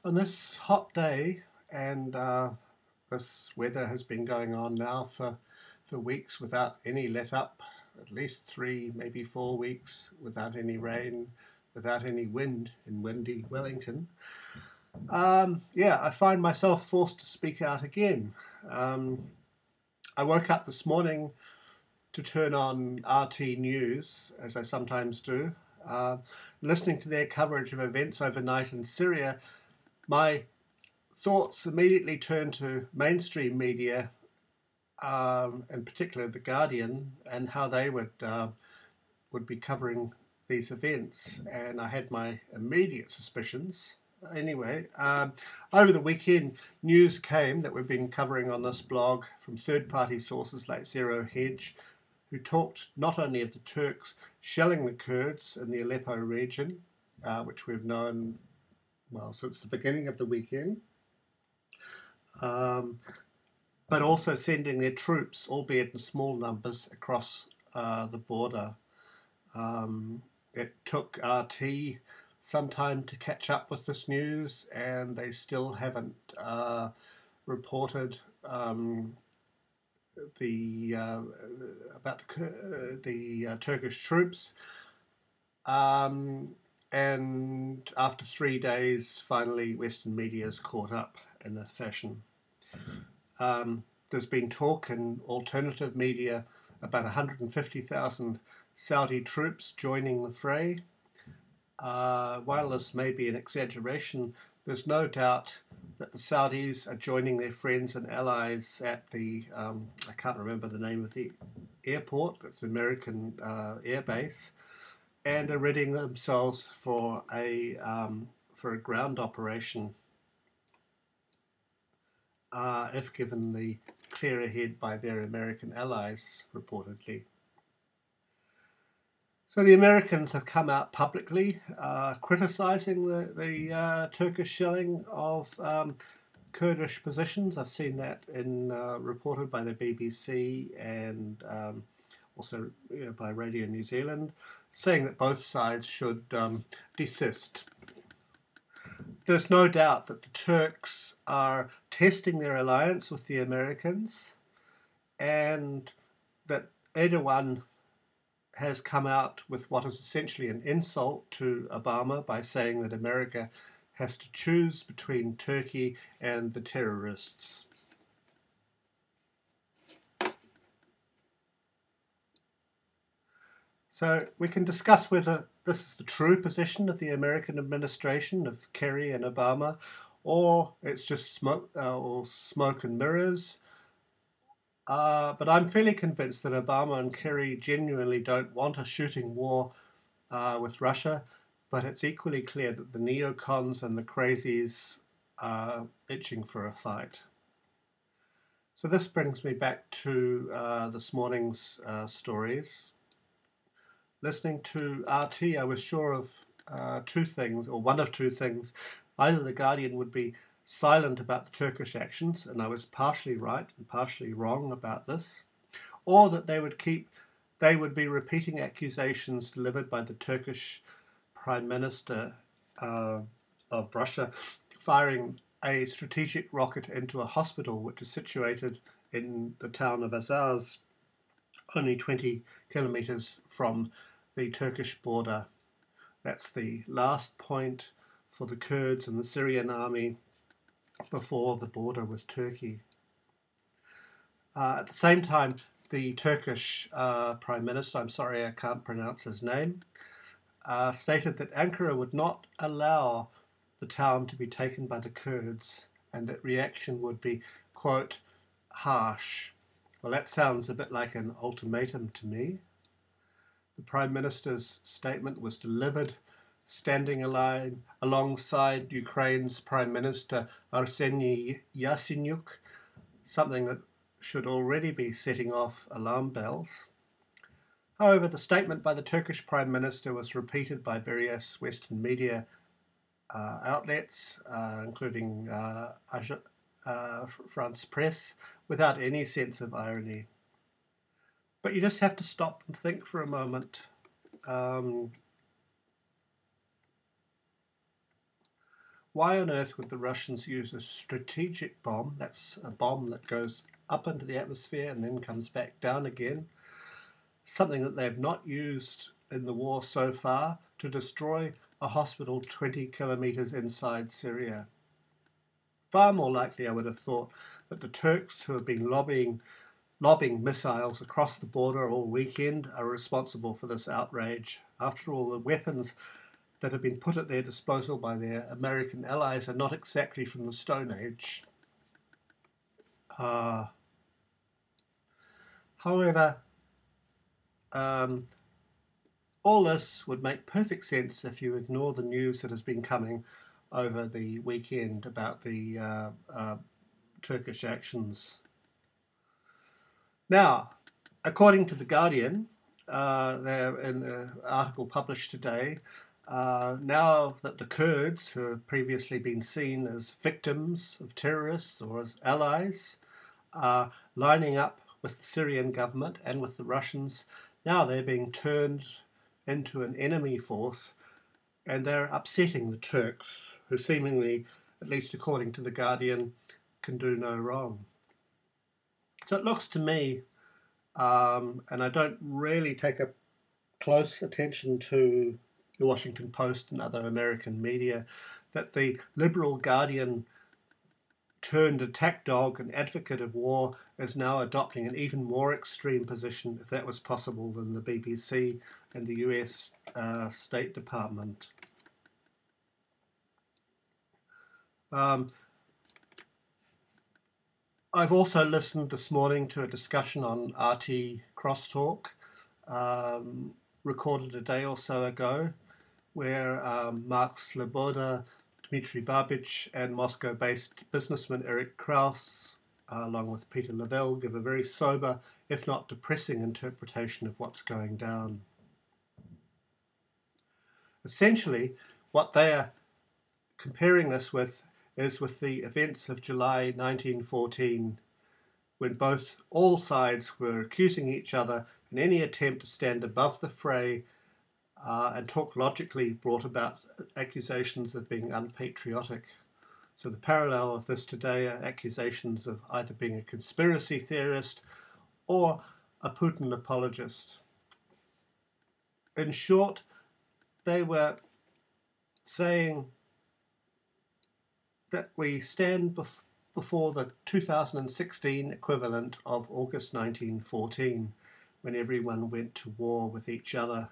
On this hot day, and this weather has been going on now for weeks without any let up, at least 3, maybe 4 weeks without any rain, without any wind in windy Wellington. I find myself forced to speak out again. I woke up this morning to turn on RT News, as I sometimes do. Listening to their coverage of events overnight in Syria, my thoughts immediately turned to mainstream media, in particular The Guardian, and how they would be covering these events. And I had my immediate suspicions. Anyway, over the weekend, news came that we've been covering on this blog from third-party sources like Zero Hedge, who talked not only of the Turks shelling the Kurds in the Aleppo region, which we've known, well, since the beginning of the weekend, but also sending their troops, albeit in small numbers, across the border. It took RT some time to catch up with this news, and they still haven't reported about the Turkish troops. And after 3 days, finally, Western media has caught up in a fashion. There's been talk in alternative media about 150,000 Saudi troops joining the fray. While this may be an exaggeration, there's no doubt that the Saudis are joining their friends and allies at the, I can't remember the name of the airport, it's an American air base, and are readying themselves for a ground operation if given the clear ahead by their American allies, reportedly. So the Americans have come out publicly criticising the Turkish shelling of Kurdish positions. I've seen that reported by the BBC and also by Radio New Zealand, saying that both sides should desist. There's no doubt that the Turks are testing their alliance with the Americans, and that Erdogan has come out with what is essentially an insult to Obama by saying that America has to choose between Turkey and the terrorists. So we can discuss whether this is the true position of the American administration, of Kerry and Obama, or it's just smoke and mirrors. But I'm fairly convinced that Obama and Kerry genuinely don't want a shooting war with Russia, but it's equally clear that the neocons and the crazies are itching for a fight. So this brings me back to this morning's stories. Listening to RT, I was sure of two things, or one of two things. Either the Guardian would be silent about the Turkish actions, and I was partially right and partially wrong about this, or that they would be repeating accusations delivered by the Turkish Prime Minister of Russia, firing a strategic rocket into a hospital which is situated in the town of Azaz, only 20 kilometers from the Turkish border. That's the last point for the Kurds and the Syrian Army before the border with Turkey. At the same time, the Turkish Prime Minister, I'm sorry I can't pronounce his name, stated that Ankara would not allow the town to be taken by the Kurds, and that reaction would be, quote, harsh. Well, that sounds a bit like an ultimatum to me. The Prime Minister's statement was delivered standing alongside Ukraine's Prime Minister Arseniy Yatsenyuk, something that should already be setting off alarm bells. However, the statement by the Turkish Prime Minister was repeated by various Western media outlets, including France Press, without any sense of irony. But you just have to stop and think for a moment. why on earth would the Russians use a strategic bomb, that's a bomb that goes up into the atmosphere and then comes back down again, something that they've not used in the war so far, to destroy a hospital 20 kilometres inside Syria? Far more likely, I would have thought, that the Turks, who have been lobbing missiles across the border all weekend, are responsible for this outrage. After all, the weapons that have been put at their disposal by their American allies are not exactly from the Stone Age. However, all this would make perfect sense if you ignore the news that has been coming over the weekend about the Turkish actions. Now, according to The Guardian, they're in an article published today, now that the Kurds, who have previously been seen as victims of terrorists or as allies, are lining up with the Syrian government and with the Russians, now they're being turned into an enemy force, and they're upsetting the Turks, who seemingly, at least according to The Guardian, can do no wrong. So it looks to me, and I don't really take a close attention to the Washington Post and other American media, that the liberal Guardian turned attack dog and advocate of war is now adopting an even more extreme position, if that was possible, than the BBC and the US State Department. I've also listened this morning to a discussion on RT Crosstalk, recorded a day or so ago, where Mark Sloboda, Dmitry Babich, and Moscow-based businessman Eric Kraus, along with Peter Lavelle, give a very sober, if not depressing, interpretation of what's going down. Essentially, what they are comparing this with is with the events of July 1914, when all sides were accusing each other, and any attempt to stand above the fray and talk logically brought about accusations of being unpatriotic. So the parallel of this today are accusations of either being a conspiracy theorist or a Putin apologist. In short, they were saying that we stand before the 2016 equivalent of August 1914, when everyone went to war with each other.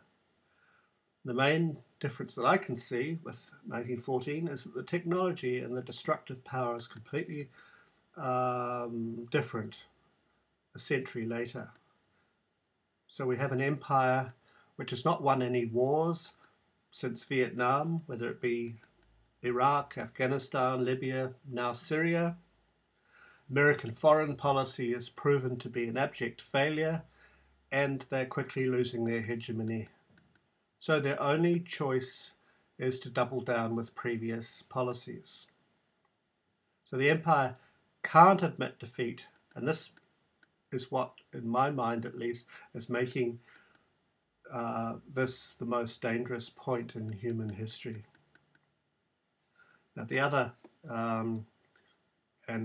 The main difference that I can see with 1914 is that the technology and the destructive power is completely different a century later. So we have an empire which has not won any wars since Vietnam, whether it be Iraq, Afghanistan, Libya, now Syria. American foreign policy is proven to be an abject failure, and they're quickly losing their hegemony. So their only choice is to double down with previous policies. So the empire can't admit defeat, and this is what, in my mind at least, is making this the most dangerous point in human history. Now the other, and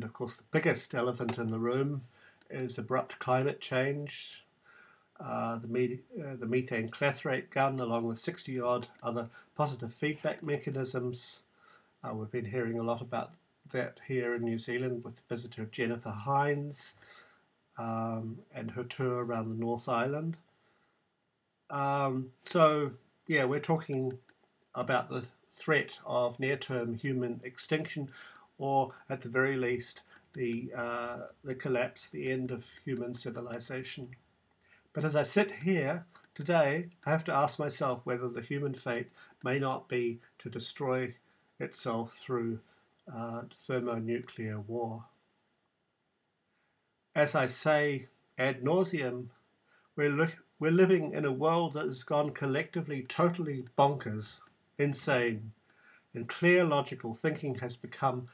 of course the biggest elephant in the room, is abrupt climate change. The methane clathrate gun, along with 60-odd other positive feedback mechanisms. We've been hearing a lot about that here in New Zealand with visitor Jennifer Hines and her tour around the North Island. So, yeah, we're talking about the threat of near-term human extinction, or at the very least, the collapse, the end of human civilization. But as I sit here today, I have to ask myself whether the human fate may not be to destroy itself through thermonuclear war. As I say ad nauseum, we're living in a world that has gone collectively totally bonkers, insane, and clear logical thinking has become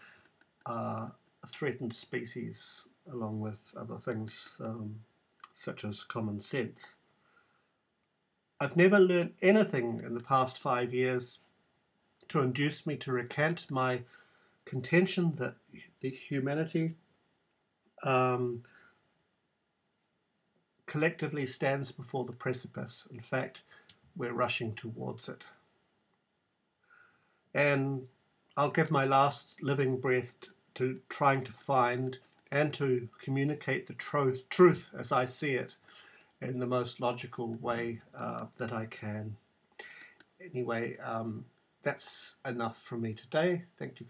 a threatened species, along with other things such as common sense. I've never learned anything in the past 5 years to induce me to recant my contention that the humanity collectively stands before the precipice. In fact, we're rushing towards it. And I'll give my last living breath to trying to find and to communicate the truth as I see it in the most logical way that I can. Anyway, that's enough from me today. Thank you very much.